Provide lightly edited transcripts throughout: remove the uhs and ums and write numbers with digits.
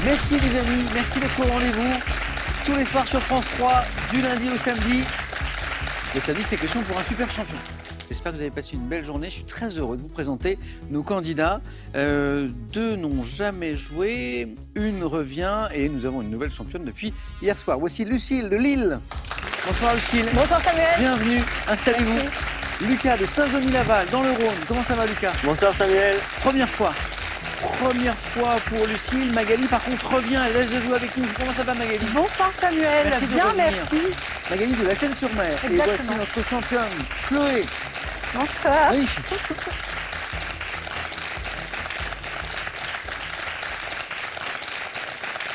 Merci les amis, merci d'être au rendez-vous. Tous les soirs sur France 3, du lundi au samedi. Le samedi, c'est question pour un super champion. J'espère que vous avez passé une belle journée. Je suis très heureux de vous présenter nos candidats. Deux n'ont jamais joué, une revient et nous avons une nouvelle championne depuis hier soir. Voici Lucille de Lille. Bonsoir Lucille. Bonsoir Samuel. Bienvenue, installez-vous. Lucas de Saint-Genis-Laval, dans le Rhône. Comment ça va Lucas? Bonsoir Samuel. Première fois pour Lucille. Magali, par contre, revient, elle laisse de jouer avec nous. Comment ça va, Magali? Bonsoir Samuel, merci bien, merci. Magali de la Seine-sur-Mer. Et voici notre championne, Chloé. Bonsoir. Magnifique.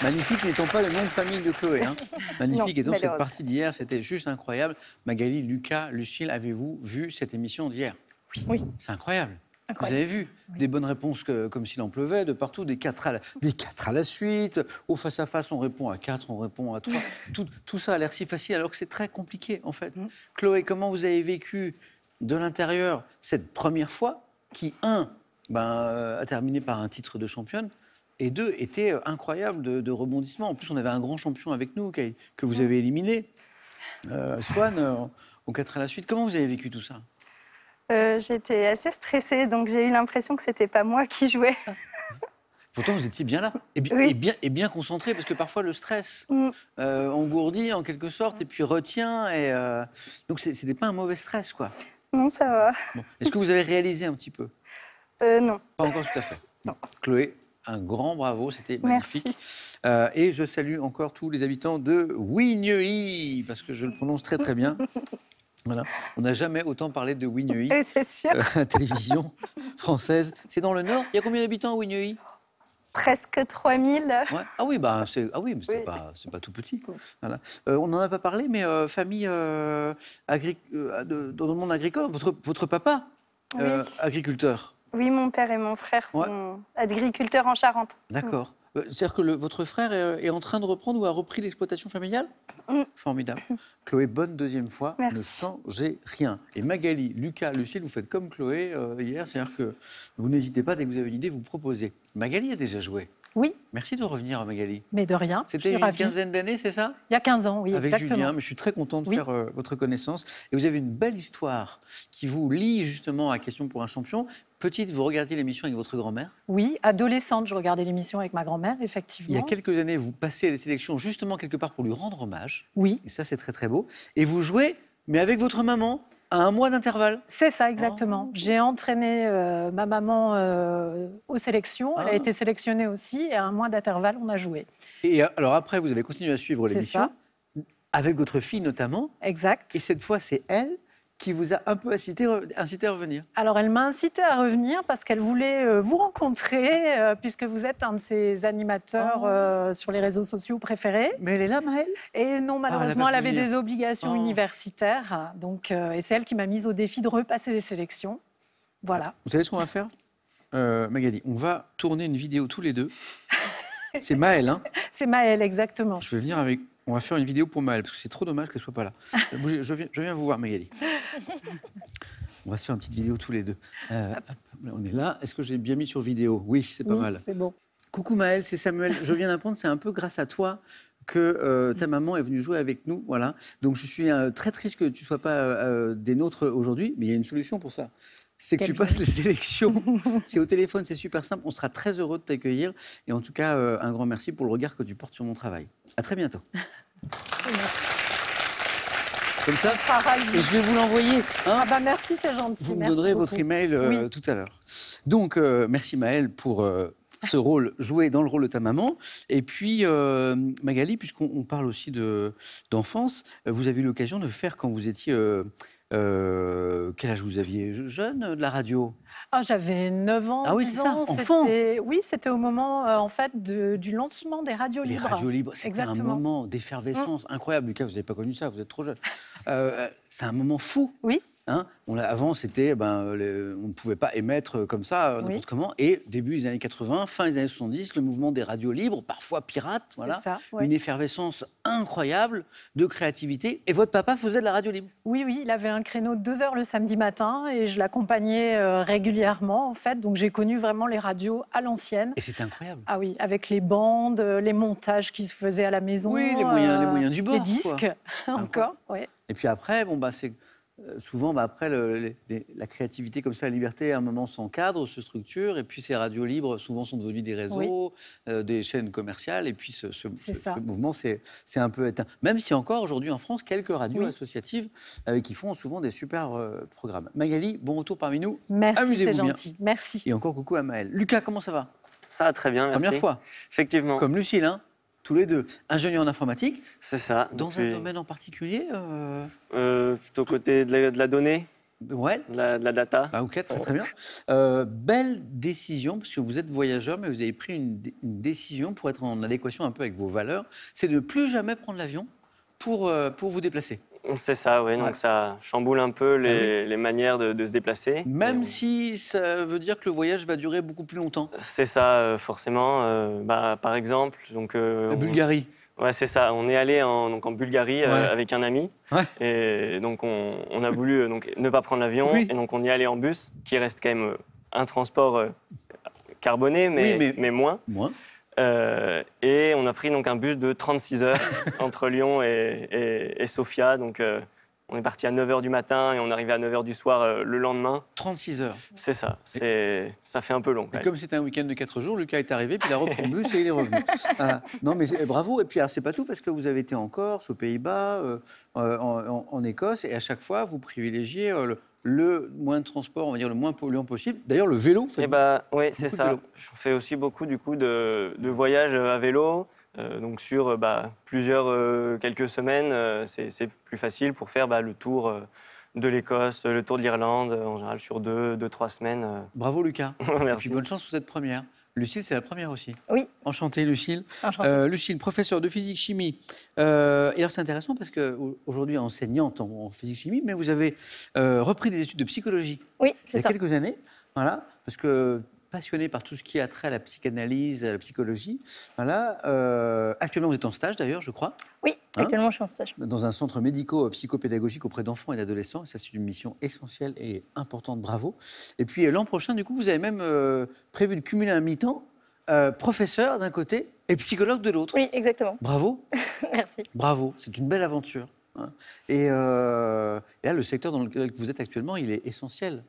Magnifique n'étant pas le nom de famille de Chloé. Hein. Magnifique étant cette partie d'hier, c'était juste incroyable. Magali, Lucas, Lucille, avez-vous vu cette émission d'hier? Oui. C'est incroyable. Vous avez vu des bonnes réponses comme s'il en pleuvait, de partout, des 4 à la suite. Au face-à-face, on répond à 4, on répond à 3. Tout ça a l'air si facile alors que c'est très compliqué en fait. Chloé, comment vous avez vécu de l'intérieur cette première fois qui, a terminé par un titre de championne et 2, était incroyable de rebondissement. En plus, on avait un grand champion avec nous que vous avez éliminé, Swan, aux 4 à la suite. Comment vous avez vécu tout ça? J'étais assez stressée, donc j'ai eu l'impression que c'était pas moi qui jouais. Pourtant, vous étiez bien là et bien concentré, parce que parfois le stress engourdit en quelque sorte et puis retient. Donc, c'était pas un mauvais stress, quoi. Non, ça va. Bon. Est-ce que vous avez réalisé un petit peu? Non. Pas encore tout à fait. Non. Chloé, un grand bravo, c'était magnifique. Et je salue encore tous les habitants de Wigneuil, parce que je le prononce très très bien. Voilà. On n'a jamais autant parlé de Wigneuil. C'est sûr. La télévision française. C'est dans le Nord. Il y a combien d'habitants à Wigneuil? Presque 3000. Ouais. Ah oui, c'est pas tout petit. Voilà. On n'en a pas parlé, mais famille dans le monde agricole. Votre papa, agriculteur. Oui, mon père et mon frère sont agriculteurs en Charente. D'accord. C'est-à-dire que votre frère est en train de reprendre ou a repris l'exploitation familiale? Formidable. Chloé, bonne deuxième fois. Merci. Ne changez rien. Et Magali, Lucas, Lucille, vous faites comme Chloé hier. C'est-à-dire que vous n'hésitez pas, dès que vous avez une idée, vous proposez. Magali a déjà joué. Oui. Merci de revenir, Magali. Mais de rien. C'était une quinzaine d'années, c'est ça? Il y a 15 ans, oui, avec exactement. Julien, mais je suis très content de faire votre connaissance. Et vous avez une belle histoire qui vous lie justement à Question pour un champion. Petite, vous regardiez l'émission avec votre grand-mère? Oui, adolescente, je regardais l'émission avec ma grand-mère, effectivement. Il y a quelques années, vous passez à les sélections justement quelque part pour lui rendre hommage. Oui. Et ça, c'est très très beau. Et vous jouez, mais avec votre maman, à 1 mois d'intervalle. C'est ça, exactement. J'ai entraîné ma maman aux sélections. Elle a été sélectionnée aussi. Et à 1 mois d'intervalle, on a joué. Et alors après, vous avez continué à suivre l'émission. Ça. Avec votre fille notamment. Exact. Et cette fois, c'est elle qui vous a un peu incité à revenir. Alors, elle m'a incité à revenir parce qu'elle voulait vous rencontrer, puisque vous êtes un de ses animateurs sur les réseaux sociaux préférés. Mais elle est là, Maëlle? Et non, malheureusement, elle avait des obligations universitaires. Donc, et c'est elle qui m'a mise au défi de repasser les sélections. Voilà. Vous savez ce qu'on va faire, Magali? On va tourner une vidéo tous les deux. C'est Maëlle, hein? C'est Maëlle, exactement. Je vais venir avec... On va faire une vidéo pour Maëlle, parce que c'est trop dommage qu'elle ne soit pas là. Je viens vous voir, Magali. On va se faire une petite vidéo tous les deux. On est là. Est-ce que j'ai bien mis sur vidéo? Oui, c'est pas mal. C'est bon. Coucou Maëlle, c'est Samuel. Je viens d'apprendre, c'est un peu grâce à toi que ta maman est venue jouer avec nous. Voilà. Donc je suis très triste que tu ne sois pas des nôtres aujourd'hui, mais il y a une solution pour ça. C'est que tu passes les sélections. C'est au téléphone, c'est super simple. On sera très heureux de t'accueillir. Et en tout cas, un grand merci pour le regard que tu portes sur mon travail. À très bientôt. Comme ça, et je vais vous l'envoyer. Hein, merci, c'est gentil. Vous me donnerez votre email tout à l'heure. Donc, merci Maëlle pour ce rôle, joué dans le rôle de ta maman. Et puis, Magali, puisqu'on parle aussi d'enfance, vous avez eu l'occasion de faire quand vous étiez... quel âge vous aviez? Jeune, de la radio? J'avais 9 ans, 10 ans. Enfant. Oui, c'était au moment en fait du lancement des radios libres. Les radios libres, c'était un moment d'effervescence incroyable. Lucas, vous n'avez pas connu ça, vous êtes trop jeune. C'est un moment fou. Oui. Hein, avant, c'était, on ne pouvait pas émettre comme ça, n'importe comment. Et début des années 80, fin des années 70, le mouvement des radios libres, parfois pirates, voilà, ça, une effervescence incroyable de créativité. Et votre papa faisait de la radio libre? Oui, il avait un créneau de 2 heures le samedi matin et je l'accompagnais régulièrement régulièrement, en fait. Donc, j'ai connu vraiment les radios à l'ancienne. Et c'était incroyable. Ah oui, avec les bandes, les montages qui se faisaient à la maison. Oui, les moyens du bord. Les disques, encore, oui. Et puis après, c'est souvent, après, la créativité comme ça, la liberté, à un moment s'encadre, se structure, et puis ces radios libres, souvent, sont devenues des réseaux, des chaînes commerciales, et puis ce mouvement, c'est un peu éteint. Même si encore aujourd'hui en France, quelques radios associatives qui font souvent des super programmes. Magali, bon retour parmi nous. Merci, c'est gentil. Merci. Et encore coucou à Maëlle. Lucas, comment ça va? Ça va très bien, merci. Première fois. Effectivement. Comme Lucille, hein, tous les deux. Ingénieur en informatique. C'est ça. Dans un domaine en particulier plutôt côté de la donnée. Ouais. De la data. Ah, ok, très bien. Belle décision, parce que vous êtes voyageur, mais vous avez pris une décision pour être en adéquation un peu avec vos valeurs, c'est de ne plus jamais prendre l'avion pour vous déplacer. C'est ça, oui. Donc ça chamboule un peu les manières de se déplacer. Même si ça veut dire que le voyage va durer beaucoup plus longtemps. C'est ça, forcément. Par exemple, donc la Bulgarie. Ouais, c'est ça. On est allé en Bulgarie avec un ami. Ouais. Et donc, on a voulu ne pas prendre l'avion. Oui. Et donc, on y est allé en bus, qui reste quand même un transport carboné, mais moins. Et on a pris donc un bus de 36 heures entre Lyon et Sofia. Donc, on est parti à 9h du matin et on arrivait à 9h du soir le lendemain. 36 heures. C'est ça. Ça fait un peu long. Et comme c'était un week-end de 4 jours, Lucas est arrivé, puis il a repris le bus et il est revenu. Voilà. Non, mais bravo. Et puis, c'est pas tout, parce que vous avez été en Corse, aux Pays-Bas, en Écosse, et à chaque fois, vous privilégiez le moyen de transport, on va dire le moins polluant possible. D'ailleurs, le vélo. Oui, c'est ça. Je fais aussi beaucoup du coup de voyages à vélo. Donc sur quelques semaines, c'est plus facile pour faire le tour de l'Écosse, le tour de l'Irlande, en général sur 2-3 semaines. Bravo Lucas. Merci. Et puis bonne chance pour cette première. Lucille, c'est la première aussi. Oui. Enchantée, Lucille. Enchantée. Lucille, professeure de physique-chimie. Et alors, c'est intéressant parce qu'aujourd'hui, enseignante en physique-chimie, mais vous avez repris des études de psychologie. Oui, c'est ça. Il y a quelques années, voilà, parce que passionnée par tout ce qui a trait à la psychanalyse, à la psychologie. Voilà. Actuellement, vous êtes en stage, d'ailleurs, je crois. Oui, actuellement, je suis en stage. Dans un centre médico-psychopédagogique auprès d'enfants et d'adolescents. Et ça, c'est une mission essentielle et importante. Bravo. Et puis, l'an prochain, du coup, vous avez même prévu de cumuler un mi-temps, professeur d'un côté et psychologue de l'autre. Oui, exactement. Bravo. Merci. Bravo. C'est une belle aventure. Hein. Et là, le secteur dans lequel vous êtes actuellement, il est essentiel.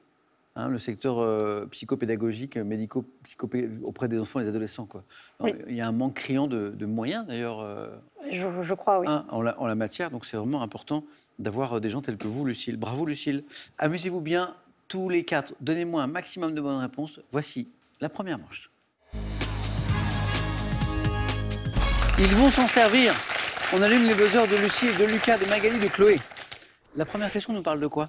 Hein, le secteur psychopédagogique, auprès des enfants et des adolescents. Quoi. Alors, il y a un manque criant de moyens, d'ailleurs. Je crois, oui. En la matière, donc c'est vraiment important d'avoir des gens tels que vous, Lucille. Bravo, Lucille. Amusez-vous bien, tous les 4. Donnez-moi un maximum de bonnes réponses. Voici la première manche. Ils vont s'en servir. On allume les buzzers de Lucille, de Lucas, de Magali, de Chloé. La première question nous parle de quoi?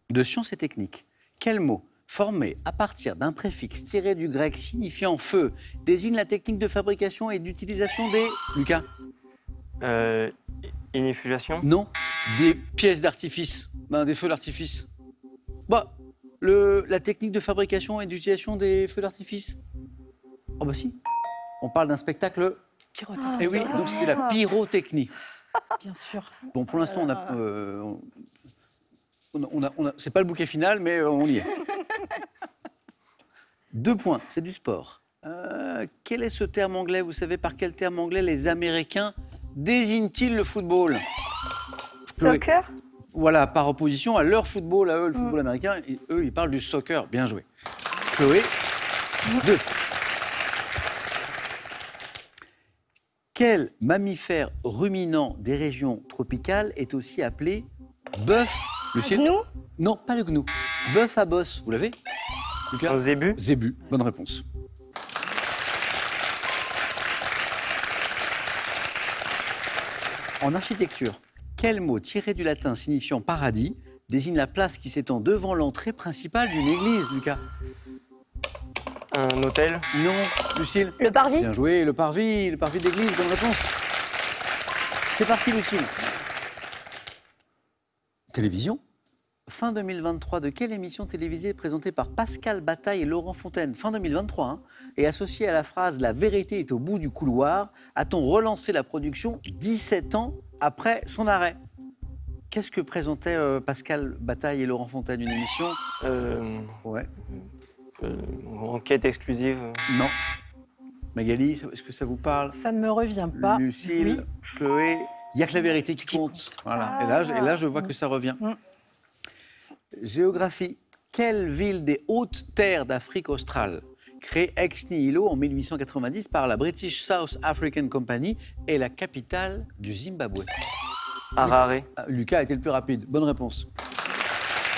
De sciences et techniques. Quel mot, formé à partir d'un préfixe tiré du grec signifiant feu, désigne la technique de fabrication et d'utilisation des... Lucas? Inifugation? Non, des pièces d'artifice, des feux d'artifice. La technique de fabrication et d'utilisation des feux d'artifice. Oh bah si, on parle d'un spectacle... Pyrotechnie. Eh oui, donc c'était la pyrotechnie. Bien sûr. Bon, pour l'instant, c'est pas le bouquet final, mais on y est. 2 points, c'est du sport. Quel est ce terme anglais? Vous savez par quel terme anglais les Américains désignent-ils le football? Soccer? Voilà, par opposition à leur football, à eux, le football américain. Et eux, ils parlent du soccer. Bien joué. Chloé, 2. Quel mammifère ruminant des régions tropicales est aussi appelé bœuf? Lucille? Gnou? Non, pas le gnou. Bœuf à bosse, vous l'avez? Lucas? Un zébu? Zébu, bonne réponse. En architecture, quel mot tiré du latin signifiant paradis désigne la place qui s'étend devant l'entrée principale d'une église, Lucas? Un hôtel? Non, Lucille? Le parvis? Bien joué, le parvis d'église, bonne réponse. C'est parti, Lucille. Télévision. Fin 2023, de quelle émission télévisée présentée par Pascal Bataille et Laurent Fontaine, fin 2023, hein, et associée à la phrase « La vérité est au bout du couloir », a-t-on relancé la production 17 ans après son arrêt? Qu'est-ce que présentaient Pascal Bataille et Laurent Fontaine, une émission? Ouais. Enquête exclusive. Non. Magali, est-ce que ça vous parle? Ça ne me revient pas. Lucille, Chloé, il n'y a que la vérité qui compte. Voilà. Et là, je vois que ça revient. Géographie. Quelle ville des hautes terres d'Afrique australe, créée ex nihilo en 1890 par la British South African Company, est la capitale du Zimbabwe? Harare. Lucas a été le plus rapide. Bonne réponse.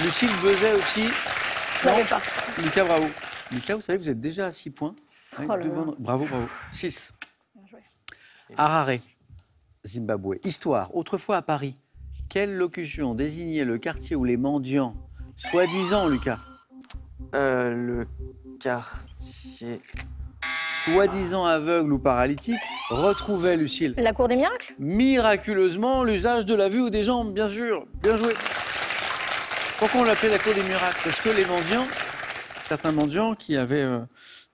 Lucille buzzait aussi. Je ne savais pas. Lucas, bravo. Lucas, vous savez, vous êtes déjà à 6 points. Bravo. 6. Harare, Zimbabwe. Histoire. Autrefois à Paris, quelle locution désignait le quartier où les mendiants, soi-disant, Lucas, Le quartier... soi-disant aveugles ou paralytiques, retrouvaient, Lucille? La cour des miracles? Miraculeusement, l'usage de la vue ou des jambes, bien sûr. Bien joué. Pourquoi on l'appelait la cour des miracles? Parce que les mendiants, certains mendiants qui avaient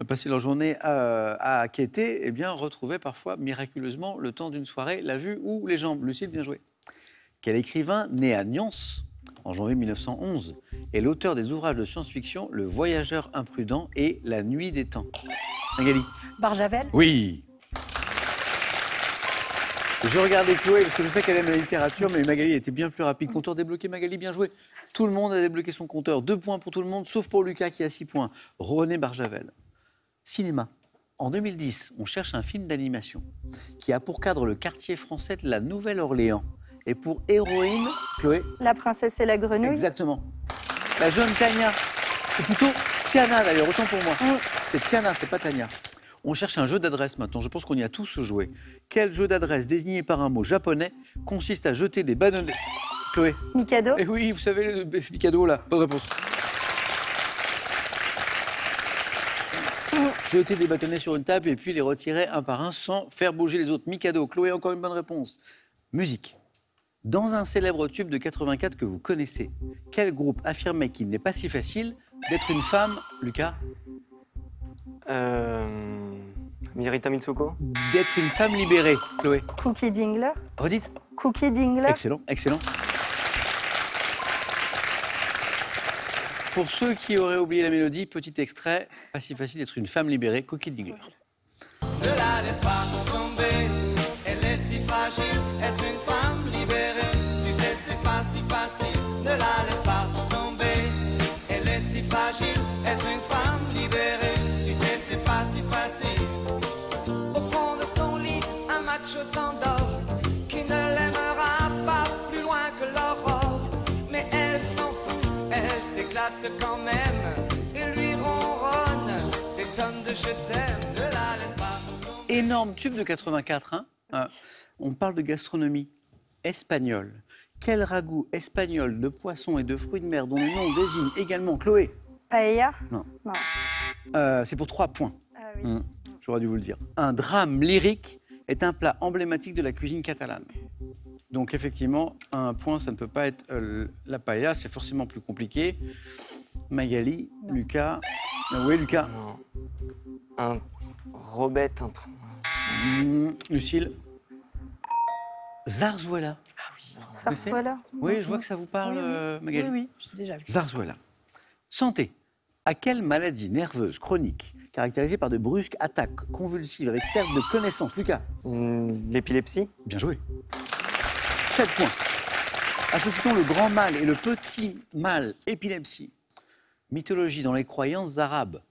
passé leur journée à quêter, eh bien, retrouvaient parfois miraculeusement, le temps d'une soirée, la vue ou les jambes. Lucille, bien joué. Quel écrivain, né à Nyons en janvier 1911, est l'auteur des ouvrages de science-fiction Le Voyageur imprudent et La Nuit des temps? Magali? Barjavel? Oui. Je regardais Chloé parce que je sais qu'elle aime la littérature, mais Magali était bien plus rapide. Compteur débloqué, Magali, bien joué. Tout le monde a débloqué son compteur. 2 points pour tout le monde, sauf pour Lucas qui a 6 points. René Barjavel. Cinéma. En 2010, on cherche un film d'animation qui a pour cadre le quartier français de la Nouvelle-Orléans. Et pour héroïne, Chloé? La princesse et la grenouille? Exactement. La jeune Tania. C'est plutôt Tiana d'ailleurs, autant pour moi. C'est Tiana, c'est pas Tania. On cherche un jeu d'adresse maintenant, je pense qu'on y a tous joué. Quel jeu d'adresse désigné par un mot japonais consiste à jeter des bâtonnets? Chloé? Mikado? Eh oui, vous savez, le Mikado là, bonne réponse. Jeter des bâtonnets sur une table et puis les retirer un par un sans faire bouger les autres. Mikado. Chloé, encore une bonne réponse. Musique. Dans un célèbre tube de 84 que vous connaissez, quel groupe affirmait qu'il n'est pas si facile d'être une femme, Lucas? Mirita Mitsuko? D'être une femme libérée, Chloé. Cookie Dingler? Redites. Cookie Dingler? Excellent, excellent. Pour ceux qui auraient oublié la mélodie, petit extrait, pas si facile d'être une femme libérée, Cookie Dingler. Ne la laisse pas tomber, elle est si fragile, être une femme libérée. Tu sais, c'est pas si facile, ne la laisse pas tomber, elle est si fragile, être une femme libérée. Tu sais, c'est pas si facile. Au fond de son lit, un macho s'endort, qui ne l'aimera pas plus loin que l'aurore. Mais elle s'en fout, elle s'éclate quand même, et lui ronronne des tonnes de je t'aime, ne la laisse pas. Énorme tube de 84, hein. On parle de gastronomie espagnole. Quel ragoût espagnol de poissons et de fruits de mer dont le nom désigne également Chloé? Paella? Non. Non. C'est pour 3 points. Ah oui. J'aurais dû vous le dire. Un drame lyrique est un plat emblématique de la cuisine catalane. Donc effectivement, un point, ça ne peut pas être la paella, c'est forcément plus compliqué. Magali, non. Lucas. Oui, Lucas. Non. Un Robette. Lucille. Zarzuela. Ah oui, Zarzuela. Oui, je vois que ça vous parle, Magali. Oui, j'ai déjà vu. Zarzuela. Santé. À quelle maladie nerveuse chronique, caractérisée par de brusques attaques convulsives avec perte de connaissance, Lucas? L'épilepsie. Bien joué. 7 points. Associe-t-on le grand mal et le petit mal, épilepsie? Mythologie dans les croyances arabes.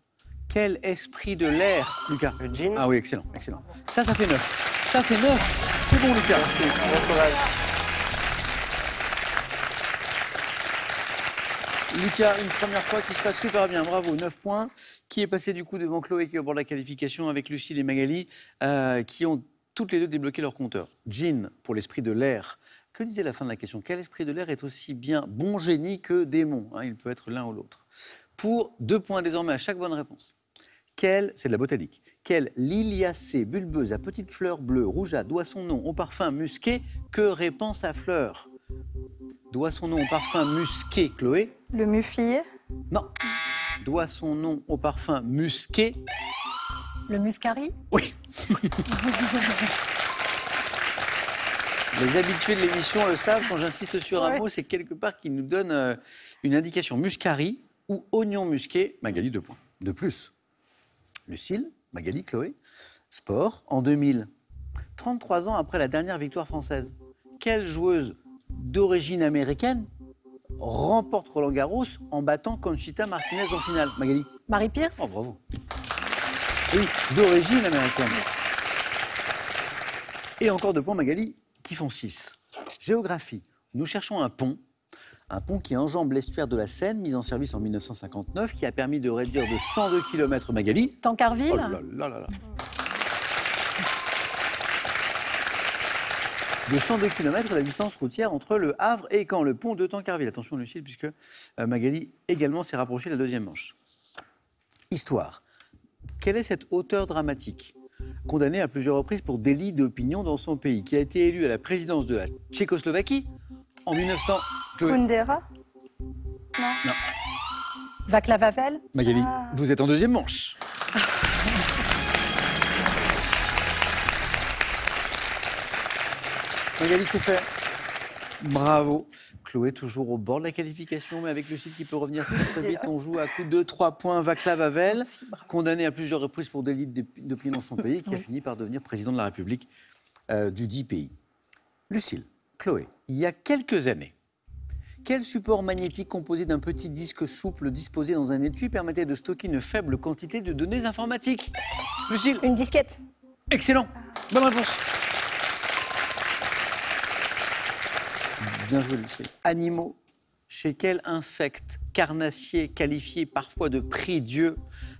Quel esprit de l'air, Lucas? Le djinn. Ah oui, excellent, excellent. Ça fait 9. Ça fait 9. C'est bon, Lucas. Merci. Bon courage. Lucas, une première fois qui se passe super bien, bravo, 9 points. Qui est passé du coup devant Chloé qui aborde la qualification avec Lucille et Magali, qui ont toutes les deux débloqué leur compteur. Djinn pour l'esprit de l'air. Que disait la fin de la question? Quel esprit de l'air est aussi bien bon génie que démon? Il peut être l'un ou l'autre. Pour 2 points désormais à chaque bonne réponse. C'est de la botanique. Quelle liliacée bulbeuse à petites fleurs bleues, rougeâtres doit son nom au parfum musqué que répand sa fleur? Doit son nom au parfum musqué, Chloé? Le muflier? Non. Doit son nom au parfum musqué? Le muscari? Oui. Les habitués de l'émission le savent, quand j'insiste sur un mot, c'est quelque part qui nous donne une indication. Muscari ou oignon musqué, Magali, 2 points. de plus. Lucille, Magali, Chloé, sport, en 2000, 33 ans après la dernière victoire française, quelle joueuse d'origine américaine remporte Roland-Garros en battant Conchita Martinez en finale? Magali? Marie Pierce. Oh, bravo. Oui, d'origine américaine. Et encore 2 points, Magali, qui font 6. Géographie. Nous cherchons un pont qui enjambe l'estuaire de la Seine, mis en service en 1959, qui a permis de réduire de 102 km, Magali. Tancarville. Oh là là là là. De 102 km, la distance routière entre Le Havre et Caen, le pont de Tancarville. Attention, Lucille, puisque Magali également s'est rapprochée de la deuxième manche. Histoire. Quel est cet auteur dramatique, condamné à plusieurs reprises pour délit d'opinion dans son pays, qui a été élu à la présidence de la Tchécoslovaquie en 1900... Kundera? Non. Václav Havel. Magali, vous êtes en deuxième manche. Magali, c'est fait. Bravo. Chloé, toujours au bord de la qualification, mais avec Lucille qui peut revenir très vite. On joue à coup de 3 points. Václav Havel, condamné à plusieurs reprises pour délit d'opinion dans son pays, qui a fini par devenir président de la République du dit pays. Lucille, Chloé, il y a quelques années, quel support magnétique composé d'un petit disque souple disposé dans un étui permettait de stocker une faible quantité de données informatiques? Lucille? Une disquette. Excellent. Bonne réponse. Bien joué, Lucille. Animaux. Chez quel insecte carnassier qualifié parfois de prie-dieu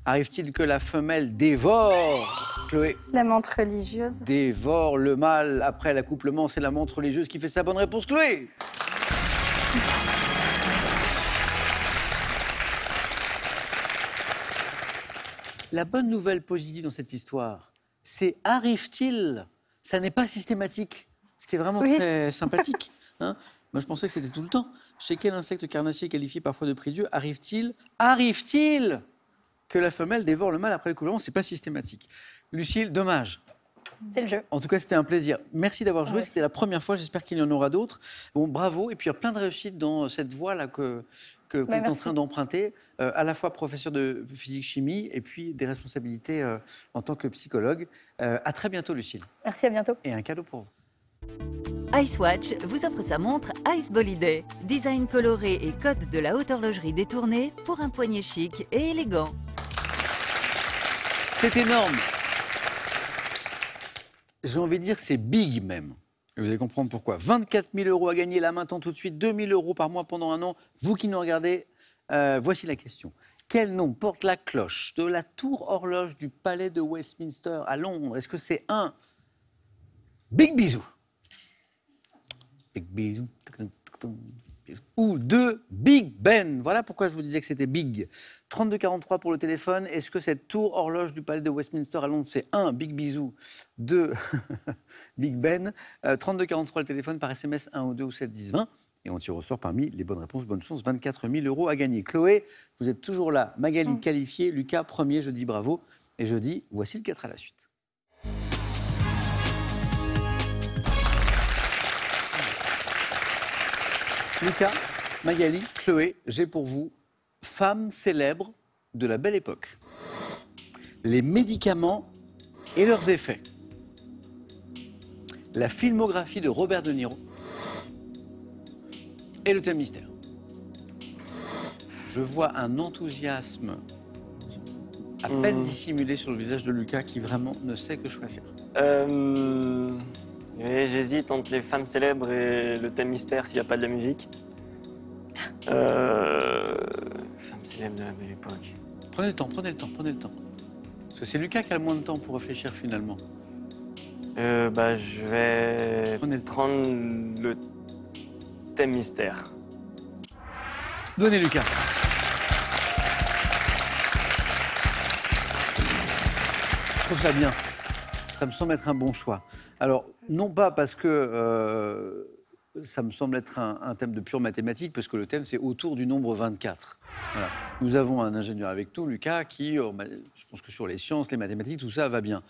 arrive-t-il que la femelle dévore? Chloé? La menthe religieuse. Dévore le mâle après l'accouplement. C'est la menthe religieuse qui fait sa bonne réponse. Chloé? La bonne nouvelle positive dans cette histoire, c'est arrive-t-il? Ça n'est pas systématique, ce qui est vraiment très sympathique. Hein? Moi, je pensais que c'était tout le temps. Chez quel insecte carnassier qualifié parfois de prie-dieu arrive-t-il que la femelle dévore le mâle après l'accouplement? C'est pas systématique. Lucille, dommage. C'est le jeu. En tout cas, c'était un plaisir. Merci d'avoir joué. C'était la première fois. J'espère qu'il y en aura d'autres. Bon, bravo. Et puis, il y a plein de réussites dans cette voie-là que vous êtes en train d'emprunter, à la fois professeur de physique-chimie et puis des responsabilités en tant que psychologue. À très bientôt, Lucille. Merci, à bientôt. Et un cadeau pour vous. Icewatch vous offre sa montre Ice Holiday. Design coloré et code de la haute horlogerie détournée pour un poignet chic et élégant. C'est énorme. J'ai envie de dire c'est big même. Et vous allez comprendre pourquoi. 24 000 € à gagner là maintenant tout de suite, 2 000 € par mois pendant un an. Vous qui nous regardez, voici la question. Quel nom porte la cloche de la tour horloge du palais de Westminster à Londres? Est-ce que c'est un Big Bisou? Big Bisou. Ou 2 Big Ben? Voilà pourquoi je vous disais que c'était big. 32-43 pour le téléphone. Est-ce que cette tour horloge du palais de Westminster à Londres, c'est 1 Big Bisou, 2 Big Ben? 32-43 le téléphone, par SMS 1 ou 2 ou 7 10 20. Et on tire au sort parmi les bonnes réponses. Bonne chance, 24 000 € à gagner. Chloé, vous êtes toujours là. Magali qualifiée, Lucas premier, je dis bravo. Et je dis, voici le 4 à la suite. Lucas, Magali, Chloé, j'ai pour vous femmes célèbres de la belle époque. Les médicaments et leurs effets. La filmographie de Robert De Niro et le thème mystère. Je vois un enthousiasme à peine dissimulé sur le visage de Lucas qui vraiment ne sait que choisir. Oui, j'hésite entre les femmes célèbres et le thème mystère s'il n'y a pas de la musique. Femmes célèbres de la belle époque. Prenez le temps, prenez le temps, prenez le temps. Parce que c'est Lucas qui a le moins de temps pour réfléchir finalement. Je vais prendre le thème mystère. Venez Lucas. Je trouve ça bien. Ça me semble être un bon choix. Alors, non pas parce que ça me semble être un thème de pure mathématique, parce que le thème, c'est autour du nombre 24. Voilà. Nous avons un ingénieur avec nous, Lucas, qui, je pense que sur les sciences, les mathématiques, tout ça va bien.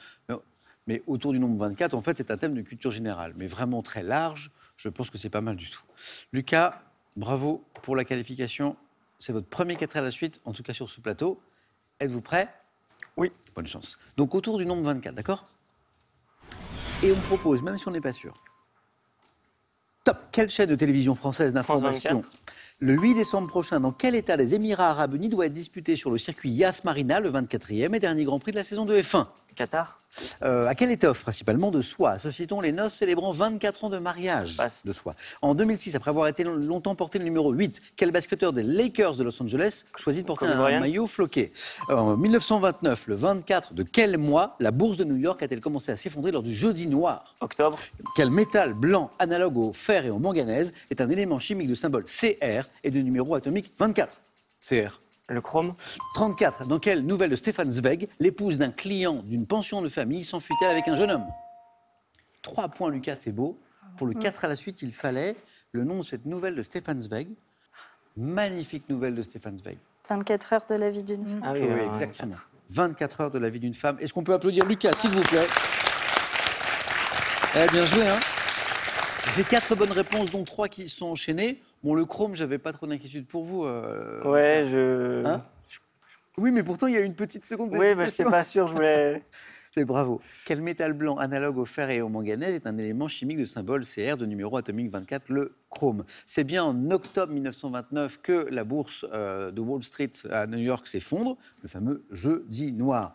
Mais autour du nombre 24, en fait, c'est un thème de culture générale, mais vraiment très large. Je pense que c'est pas mal du tout. Lucas, bravo pour la qualification. C'est votre premier 4 à la suite, en tout cas sur ce plateau. Êtes-vous prêts? Oui. Bonne chance. Donc autour du nombre 24, d'accord? Et on propose, même si on n'est pas sûr. Top. Quelle chaîne de télévision française d'information? Le 8 décembre prochain, dans quel état des Émirats Arabes Unis doit être disputé sur le circuit Yas Marina le 24e et dernier Grand Prix de la saison de F1? Qatar. À quelle étoffe, principalement de soie, associait-on les noces célébrant 24 ans de mariage de soie? En 2006, après avoir été longtemps porté le numéro 8, quel basketteur des Lakers de Los Angeles choisit de porter un maillot floqué? En 1929, le 24 de quel mois la bourse de New York a-t-elle commencé à s'effondrer lors du jeudi noir? Octobre. Quel métal blanc analogue au fer et au manganèse est un élément chimique de symbole CR et de numéro atomique 24? CR. Le chrome. 34. Dans quelle nouvelle de Stefan Zweig, l'épouse d'un client d'une pension de famille s'enfuit-elle avec un jeune homme? 3 points, Lucas, c'est beau. Pour le 4 à la suite, il fallait le nom de cette nouvelle de Stefan Zweig. Magnifique nouvelle de Stefan Zweig. 24 heures de la vie d'une femme. Ah oui, exactement. 24 heures de la vie d'une femme. Est-ce qu'on peut applaudir Lucas, s'il vous plaît? Bien joué, hein? J'ai 4 bonnes réponses, dont 3 qui sont enchaînées. Bon, le chrome, j'avais pas trop d'inquiétude pour vous. Ouais, Hein? Oui, mais pourtant, il y a une petite seconde Oui, mais je n'étais pas sûr, je voulais... C'est bravo. Quel métal blanc analogue au fer et au manganèse est un élément chimique de symbole CR de numéro atomique 24, le chrome? C'est bien en octobre 1929 que la bourse de Wall Street à New York s'effondre, le fameux jeudi noir.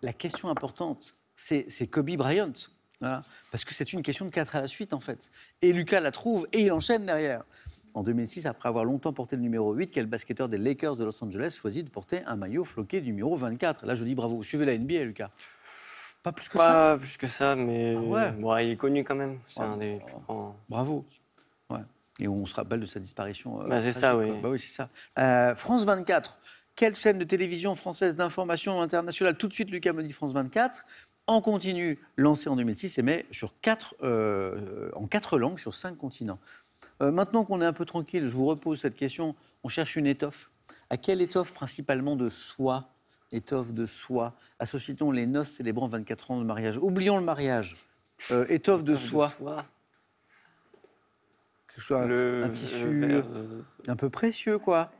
La question importante, c'est Kobe Bryant. Voilà. Parce que c'est une question de 4 à la suite, en fait. Et Lucas la trouve et il enchaîne derrière. En 2006, après avoir longtemps porté le numéro 8, quel basketteur des Lakers de Los Angeles choisit de porter un maillot floqué du numéro 24? Là, je dis bravo. Vous suivez la NBA, Lucas? Pas plus que ça? Pas plus que ça, mais ouais. Bon, il est connu quand même. C'est un des plus grands... Bravo. Ouais. Et on se rappelle de sa disparition. C'est ça, oui. Bah oui, c'est ça. France 24. Quelle chaîne de télévision française d'information internationale? Tout de suite, Lucas me dit France 24. En continu, lancé en 2006, émet en 4 langues sur 5 continents. Maintenant qu'on est un peu tranquille, je vous repose cette question. On cherche une étoffe. À quelle étoffe principalement de soie? Étoffe de soie. Associe-t-on les noces célébrant 24 ans de mariage? Oublions le mariage. Étoffe de soie. Un tissu un peu précieux, quoi.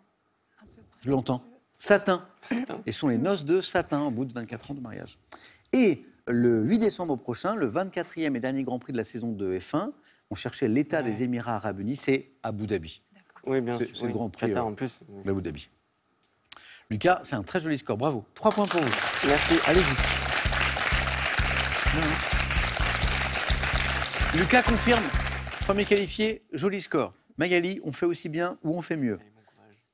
Je l'entends. Satin. Et ce sont les noces de satin au bout de 24 ans de mariage. Et le 8 décembre prochain, le 24e et dernier Grand Prix de la saison de F1, on cherchait l'État des Émirats Arabes Unis, c'est Abu Dhabi. Oui, bien sûr. C'est le Grand Prix Qatar en plus. d'Abu Dhabi. Lucas, c'est un très joli score, bravo. 3 points pour vous. Merci. Allez-y. Lucas confirme, premier qualifié, joli score. Magali, on fait aussi bien ou on fait mieux?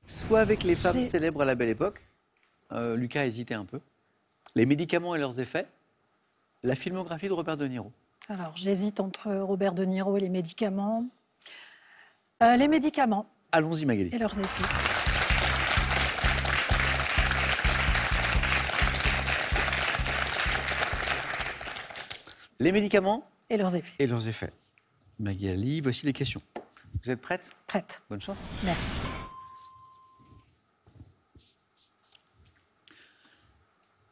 Soit avec les femmes célèbres à la belle époque, Lucas a hésité un peu, les médicaments et leurs effets, la filmographie de Robert De Niro. Alors, j'hésite entre Robert De Niro et les médicaments. Les médicaments. Allons-y, Magali. Et leurs effets. Les médicaments et leurs effets. Et leurs effets. Magali, voici les questions. Vous êtes prête? Prête. Bonne chance. Merci.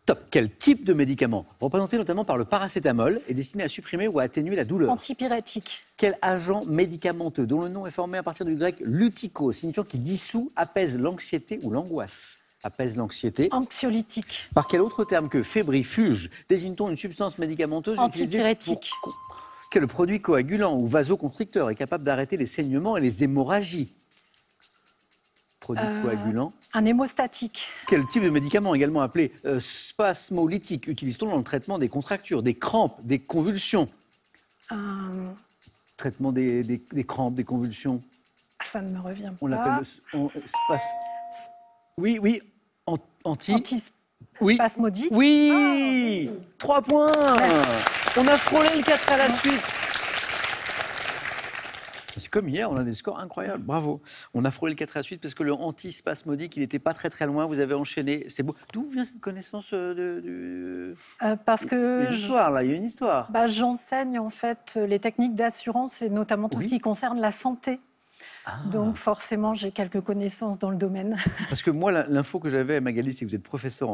Top. Quel type de médicament, représenté notamment par le paracétamol, est destiné à supprimer ou à atténuer la douleur? Antipyrétique. Quel agent médicamenteux, dont le nom est formé à partir du grec lutiko, signifiant qu'il dissout, apaise l'anxiété ou l'angoisse? Apaise l'anxiété. Anxiolytique. Par quel autre terme que fébrifuge désigne-t-on une substance médicamenteuse antipyrétique? Quel produit coagulant ou vasoconstricteur est capable d'arrêter les saignements et les hémorragies? Produit coagulant. Un hémostatique. Quel type de médicament, également appelé spasmolytique, utilise-t-on dans le traitement des contractures, des crampes, des convulsions? Traitement des crampes, des convulsions. Ça ne me revient pas. On l'appelle Oui, Spasmodique. Oui, 3 points. Merci. On a frôlé le 4 à la suite. C'est comme hier, on a des scores incroyables, bravo. On a frôlé le 4 à la suite parce que le antispasmodique, il n'était pas très très loin, vous avez enchaîné, c'est beau. D'où vient cette connaissance parce que... Il y a une histoire. J'enseigne en fait les techniques d'assurance et notamment tout ce qui concerne la santé. Donc forcément, j'ai quelques connaissances dans le domaine. Parce que moi, l'info que j'avais, Magali, c'est que vous êtes professeur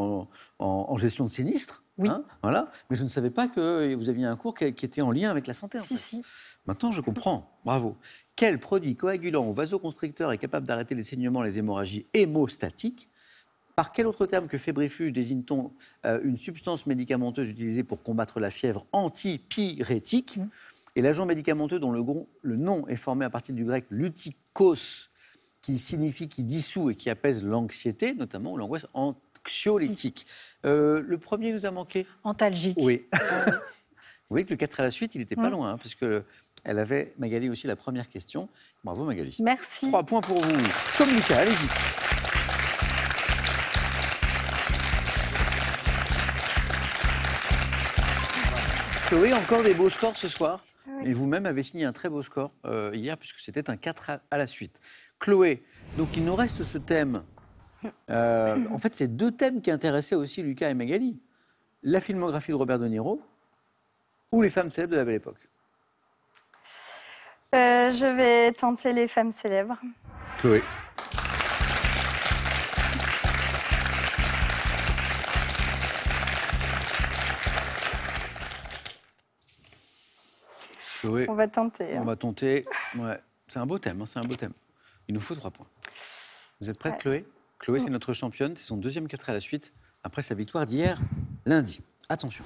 en gestion de sinistres. Oui. Hein, voilà. Mais je ne savais pas que vous aviez un cours qui était en lien avec la santé. Si. Maintenant, je comprends. Bravo. Quel produit coagulant ou vasoconstricteur est capable d'arrêter les saignements, les hémorragies hémostatiques? Par quel autre terme que fébrifuge désigne-t-on une substance médicamenteuse utilisée pour combattre la fièvre antipyrétique? Et l'agent médicamenteux dont le nom est formé à partir du grec lutikos, qui signifie qui dissout et qui apaise l'anxiété, notamment ou l'angoisse anxiolytique. Le premier nous a manqué. Antalgique. Oui. Vous voyez que le 4 à la suite, il n'était pas loin, parce que elle avait, Magali, aussi la première question. Bravo, Magali. Merci. 3 points pour vous. Comme Lucas, allez-y. Chloé, encore des beaux scores ce soir. Oui. Et vous-même avez signé un très beau score hier, puisque c'était un 4 à la suite. Chloé, donc il nous reste ce thème. En fait, c'est 2 thèmes qui intéressaient aussi Lucas et Magali. La filmographie de Robert De Niro ou les femmes célèbres de la Belle Époque. Je vais tenter les femmes célèbres. Chloé. Chloé. On va tenter. On va tenter. Ouais. C'est un beau thème, c'est un beau thème. Il nous faut 3 points. Vous êtes prête, Chloé? Chloé, c'est notre championne. C'est son 2e 4 à la suite, après sa victoire d'hier, lundi. Attention.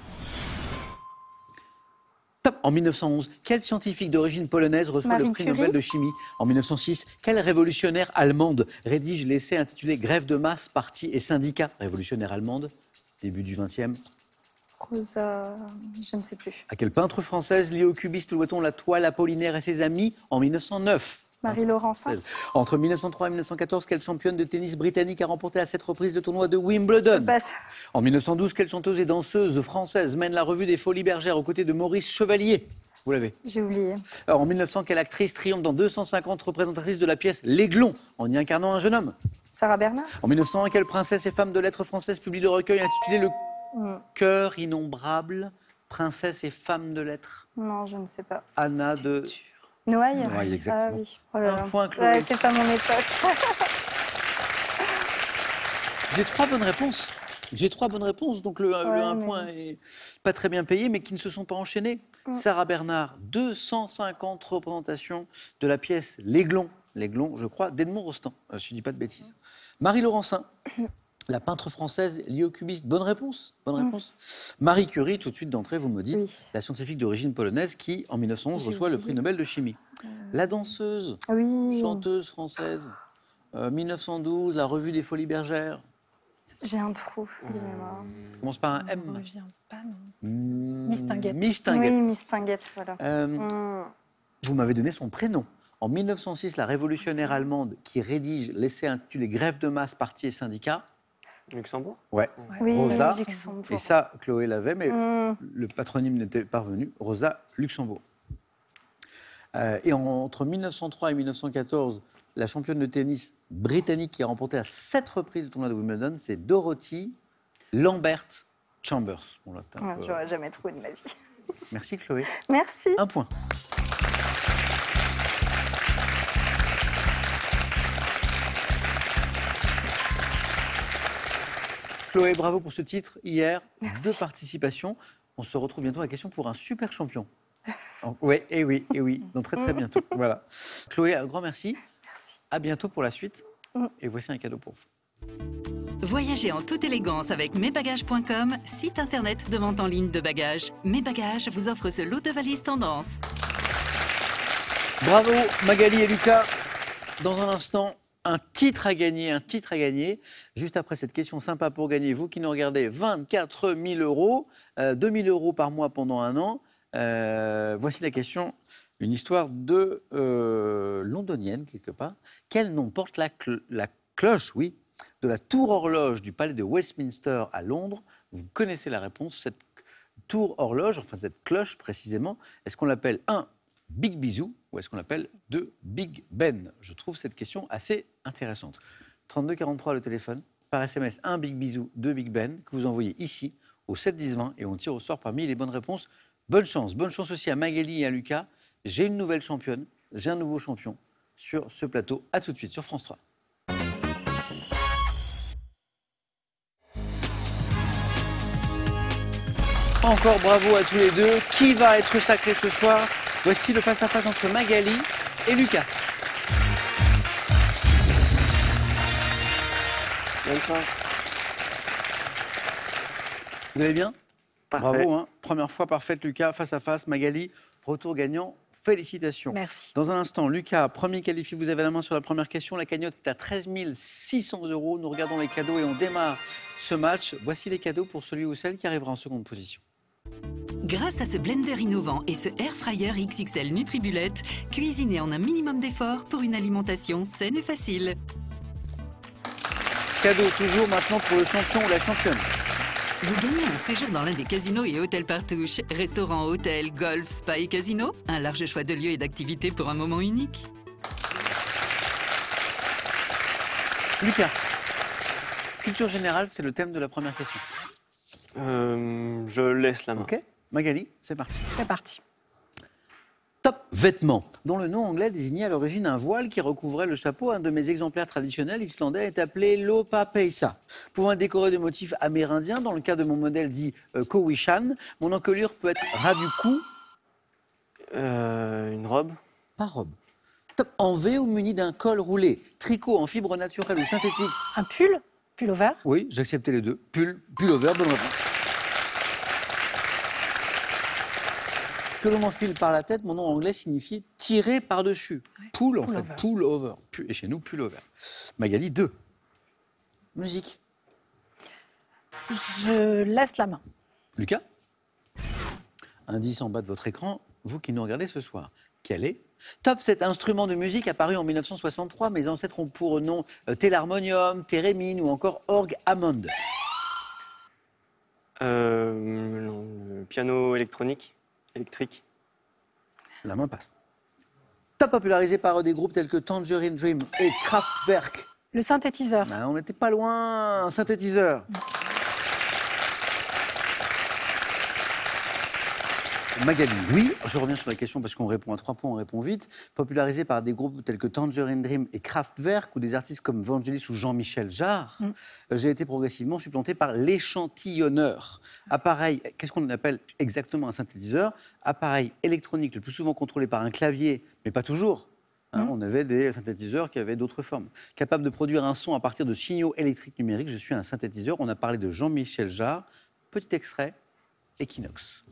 Top. En 1911, quel scientifique d'origine polonaise reçoit le prix Nobel de chimie? En 1906, quelle révolutionnaire allemande rédige l'essai intitulé Grève de masse, partis et syndicats? Révolutionnaire allemande, début du XXe. Rosa, je ne sais plus. À quelle peintre française liée au cubiste doit-on la toile Apollinaire et ses amis? En 1909. Marie Laurencin. Entre 1903 et 1914, quelle championne de tennis britannique a remporté à 7 reprises le tournoi de Wimbledon? En 1912, quelle chanteuse et danseuse française mène la revue des Folies Bergères aux côtés de Maurice Chevalier? Vous l'avez. J'ai oublié. Alors, en 1900, quelle actrice triomphe dans 250 représentatrices de la pièce L'Aiglon en y incarnant un jeune homme? Sarah Bernard. En 1901, quelle princesse et femme de lettres françaises publie le recueil intitulé Le Cœur innombrable, princesse et femme de lettres? Non, je ne sais pas. Anna de... Noailles. Noailles, exactement. Ah oui. Oh là là. Un point, Chloé. C'est pas mon époque. J'ai 3 bonnes réponses. J'ai 3 bonnes réponses, donc le 1 point est pas très bien payé, mais qui ne se sont pas enchaînés. Sarah Bernard, 250 représentations de la pièce L'Aiglon. L'Aiglon, je crois, d'Edmond Rostand. Je ne dis pas de bêtises. Marie Laurencin, la peintre française liée au cubiste. Bonne réponse. Bonne réponse. Marie Curie, tout de suite d'entrée, vous me dites, la scientifique d'origine polonaise qui, en 1911, reçoit le prix Nobel de chimie. La danseuse, chanteuse française, 1912, la revue des Folies Bergères. J'ai un trou de mémoire. Ça commence par un M. Ça ne revient pas, non. Mistinguett. Mistinguett. Oui, Mistinguett, voilà. Vous m'avez donné son prénom. En 1906, la révolutionnaire allemande qui rédige l'essai intitulé Grève de masse, partis et syndicats. Luxembourg? Ouais. Oui, Rosa. Luxembourg. Et ça, Chloé l'avait, mais le patronyme n'était pas revenu. Rosa Luxembourg. Et entre 1903 et 1914, la championne de tennis britannique qui a remporté à 7 reprises le tournoi de Wimbledon, c'est Dorothy Lambert Chambers. Bon, là, j'aurais jamais trouvé de ma vie. Merci Chloé. Merci. 1 point. Chloé, bravo pour ce titre. Hier, 2 participations. On se retrouve bientôt à la question pour un super champion. Oui, et oui, donc très bientôt. Voilà. Chloé, un grand merci. Merci. À bientôt pour la suite. Et voici un cadeau pour vous. Voyagez en toute élégance avec mesbagages.com, site internet de vente en ligne de bagages. Mes Bagages vous offre ce lot de valises tendance. Bravo Magali et Lucas. Dans un instant, un titre à gagner. Juste après cette question sympa pour gagner, vous qui nous regardez, 24 000 €, 2 000 € par mois pendant 1 an. Voici la question, une histoire de londonienne quelque part. Quel nom porte la cloche, de la tour horloge du palais de Westminster à Londres? Vous connaissez la réponse. Cette tour horloge, enfin cette cloche précisément, est-ce qu'on l'appelle 1 Big Bisou ou est-ce qu'on l'appelle 2 Big Ben? Je trouve cette question assez intéressante. 32 43 le téléphone, par SMS 1 Big Bisou, 2 Big Ben, que vous envoyez ici au 7 10 20 et on tire au sort parmi les bonnes réponses. Bonne chance aussi à Magali et à Lucas. J'ai une nouvelle championne, j'ai un nouveau champion sur ce plateau. À tout de suite sur France 3. Encore bravo à tous les deux. Qui va être sacré ce soir? Voici le face-à-face entre Magali et Lucas. Bonne chance. Vous allez bien? Parfait. Bravo, hein. Première fois parfaite, Lucas, face à face. Magali, retour gagnant. Félicitations. Merci. Dans un instant, Lucas, premier qualifié, vous avez la main sur la première question. La cagnotte est à 13 600 €. Nous regardons les cadeaux et on démarre ce match. Voici les cadeaux pour celui ou celle qui arrivera en seconde position. Grâce à ce blender innovant et ce air fryer XXL Nutribullet, cuisinez en un minimum d'effort pour une alimentation saine et facile. Cadeau toujours maintenant pour le champion ou la championne. Vous gagnez un séjour dans l'un des casinos et hôtels Partouche. Restaurants, hôtels, golf, spa et casino. Un large choix de lieux et d'activités pour un moment unique. Lucas, culture générale, c'est le thème de la première question. Je laisse la main. Ok, Magali, c'est parti. C'est parti. Top vêtements, dont le nom anglais désignait à l'origine un voile qui recouvrait le chapeau. Un de mes exemplaires traditionnels islandais est appelé lopapeisa. Pouvant être décoré de motifs amérindiens, dans le cas de mon modèle dit Kowishan, mon encolure peut être ras du cou. Une robe. Pas robe. Top en V ou muni d'un col roulé, tricot en fibre naturelle ou synthétique. Un pull? Pullover? Oui, j'acceptais les deux. Pullover, bonne réponse. Que l'on m'enfile par la tête, mon nom anglais signifie tirer par-dessus. Pull, en fait. Pull over. Et chez nous, pullover. Magali, 2. Musique. Je laisse la main. Lucas. Indice en bas de votre écran, vous qui nous regardez ce soir. Quel est? Top, cet instrument de musique apparu en 1963. Mes ancêtres ont pour nom télharmonium, thérémine ou encore orgue Hammond. Le piano électrique. La main passe. Top, popularisé par des groupes tels que Tangerine Dream et Kraftwerk. Le synthétiseur. Ben, on n'était pas loin, un synthétiseur. Magali, oui, je reviens sur la question parce qu'on répond à 3 points, on répond vite. Popularisé par des groupes tels que Tangerine Dream et Kraftwerk ou des artistes comme Vangelis ou Jean-Michel Jarre, j'ai été progressivement supplanté par l'échantillonneur. Appareil, qu'est-ce qu'on appelle exactement un synthétiseur? Appareil électronique le plus souvent contrôlé par un clavier, mais pas toujours. On avait des synthétiseurs qui avaient d'autres formes. Capable de produire un son à partir de signaux électriques numériques, je suis un synthétiseur. On a parlé de Jean-Michel Jarre. Petit extrait, Equinox.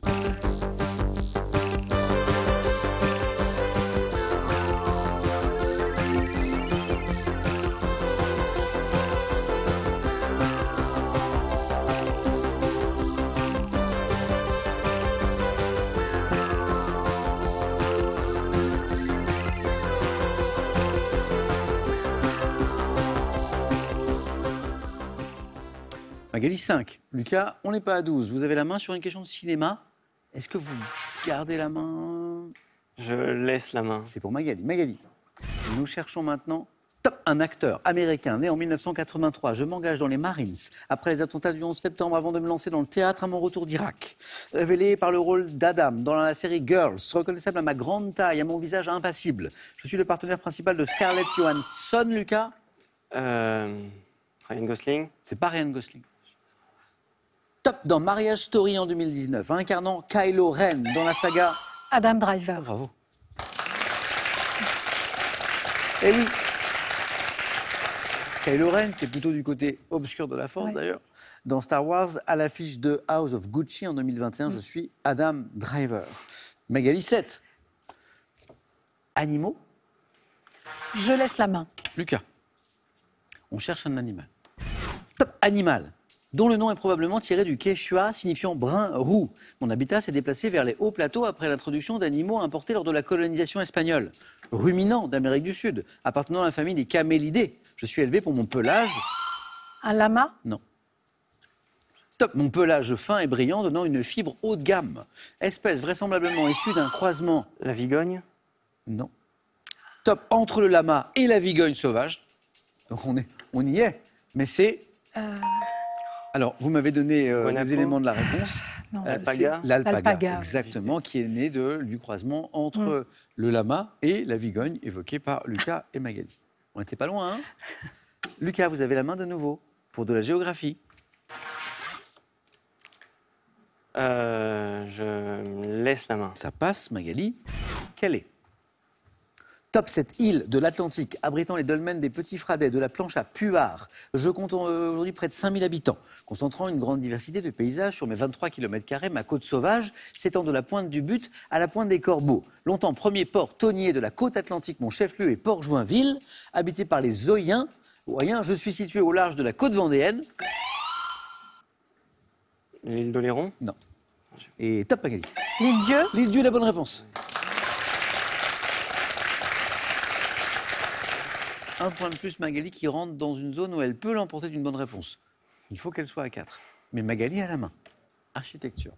Magali, 5. Lucas, on n'est pas à 12. Vous avez la main sur une question de cinéma. Est-ce que vous gardez la main? Je laisse la main. C'est pour Magali. Magali, nous cherchons maintenant un acteur américain né en 1983. Je m'engage dans les Marines après les attentats du 11 septembre avant de me lancer dans le théâtre à mon retour d'Irak. Révélé par le rôle d'Adam dans la série Girls, reconnaissable à ma grande taille, à mon visage impassible. Je suis le partenaire principal de Scarlett Johansson, Lucas. Ryan Gosling. C'est pas Ryan Gosling. Top dans Marriage Story en 2019, incarnant Kylo Ren dans la saga Adam Driver. Bravo. Eh oui. Kylo Ren, qui est plutôt du côté obscur de la force d'ailleurs. Dans Star Wars, à l'affiche de House of Gucci en 2021, je suis Adam Driver. Magali, 7. Animaux. Je laisse la main. Lucas. On cherche un animal. Top animal, dont le nom est probablement tiré du quechua signifiant brun-roux. Mon habitat s'est déplacé vers les hauts plateaux après l'introduction d'animaux importés lors de la colonisation espagnole. Ruminant d'Amérique du Sud, appartenant à la famille des camélidés. Je suis élevé pour mon pelage. Un lama? Non. Stop, mon pelage fin et brillant donnant une fibre haut de gamme. Espèce vraisemblablement issue d'un croisement. La vigogne? Non. Top, entre le lama et la vigogne sauvage. Donc on y est, mais c'est... Alors, vous m'avez donné les éléments de la réponse. L'alpaga. Exactement, qui est né du croisement entre le lama et la vigogne, évoquée par Lucas et Magali. On n'était pas loin, hein? Lucas, vous avez la main de nouveau pour de la géographie. Je laisse la main. Ça passe, Magali. Quelle est? Top, cette île de l'Atlantique, abritant les dolmens des Petits Fradets, de la Planche à Puard. Je compte aujourd'hui près de 5000 habitants, concentrant une grande diversité de paysages sur mes 23 km². Ma côte sauvage s'étend de la pointe du But à la pointe des Corbeaux. Longtemps premier port tonnier de la côte atlantique, mon chef-lieu est Port-Joinville, habité par les Oyens. Je suis situé au large de la côte vendéenne. L'île d'Oléron? Non. Et top, Magali. L'île Dieu? L'île Dieu, la bonne réponse. Un point de plus, Magali, qui rentre dans une zone où elle peut l'emporter d'une bonne réponse. Il faut qu'elle soit à 4. Mais Magali a la main. Architecture.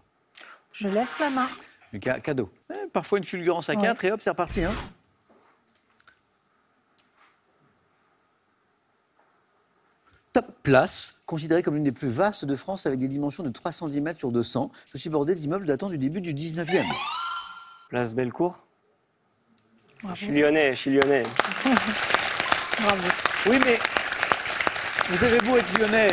Je laisse la main. Lucas, cadeau. Parfois une fulgurance à 4 et hop, c'est reparti. Hein. Top, place, considérée comme l'une des plus vastes de France avec des dimensions de 310 mètres sur 200. Je suis bordé d'immeubles datant du début du 19e. Place Bellecour? Bravo. Je suis lyonnais. Bravo. Oui, mais vous avez beau être lyonnais,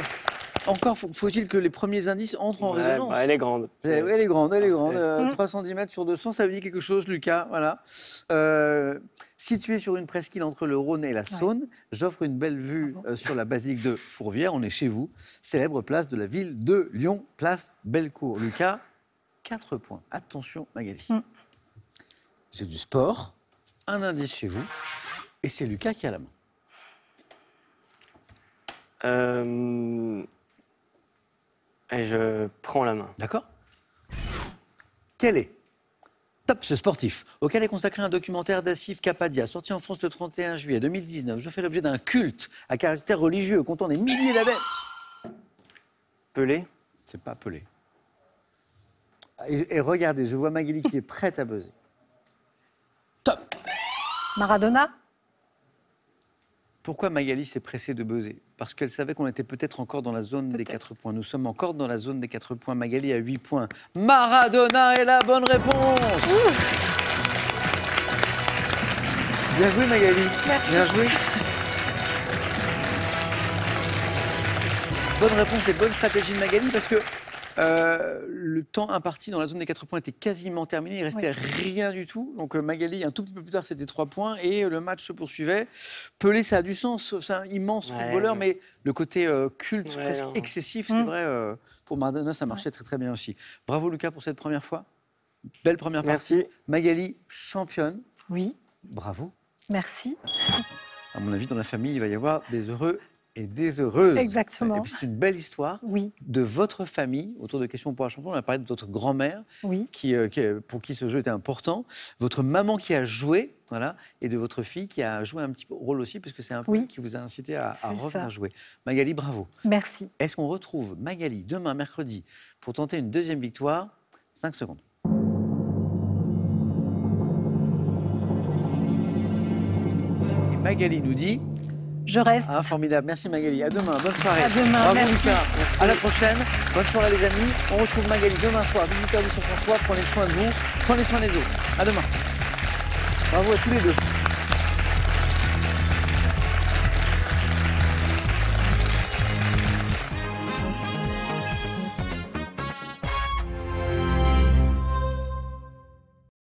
encore faut-il que les premiers indices entrent en résonance. Bah, elle est grande. Elle est grande. 310 mètres sur 200, ça veut dire quelque chose, Lucas. Voilà. Situé sur une presqu'île entre le Rhône et la Saône, j'offre une belle vue sur la basilique de Fourvière. On est chez vous. Célèbre place de la ville de Lyon, place Bellecour. Lucas, 4 points. Attention, Magali. J'ai du sport, un indice chez vous, et c'est Lucas qui a la main. Et je prends la main. D'accord. Quel est Top, ce sportif, auquel est consacré un documentaire d'Assif Kapadia, sorti en France le 31 juillet 2019. Je fais l'objet d'un culte à caractère religieux, comptant des milliers d'adeptes. Pelé? C'est pas Pelé. Et regardez, je vois Magali qui est prête à buzzer. Top. Maradona? Pourquoi Magali s'est pressée de buzzer? Parce qu'elle savait qu'on était peut-être encore dans la zone des 4 points. Nous sommes encore dans la zone des 4 points. Magali a 8 points. Maradona est la bonne réponse. Bien joué, Magali. Merci. Bien joué. Bonne réponse et bonne stratégie de Magali parce que le temps imparti dans la zone des 4 points était quasiment terminé. Il restait rien du tout. Donc Magali, un tout petit peu plus tard, c'était 3 points et le match se poursuivait. Pelé, ça a du sens. C'est un immense footballeur, mais le côté culte presque excessif, c'est vrai, pour Maradona, ça marchait très très bien aussi. Bravo Lucas pour cette première fois. Belle première partie. Merci. Magali, championne. Oui. Bravo. Merci. À mon avis, dans la famille, il va y avoir des heureux et des heureuses. Exactement. Et puis c'est une belle histoire de votre famille autour de Questions pour un champion. On a parlé de votre grand-mère, pour qui ce jeu était important, votre maman qui a joué, voilà, et de votre fille qui a joué un petit peu rôle aussi, puisque c'est un peu qui vous a incité à revenir jouer. Magali, bravo. Merci. Est-ce qu'on retrouve Magali demain, mercredi, pour tenter une deuxième victoire? 5 secondes. Et Magali nous dit... Je reste. Ah, formidable. Merci Magali. À demain. Bonne soirée. À demain. Bravo, merci. Lucas. Merci. À la prochaine. Bonne soirée les amis. On retrouve Magali demain soir, 18h sur France 3. Prenez soin de vous. Prenez soin des autres. À demain. Bravo à tous les deux.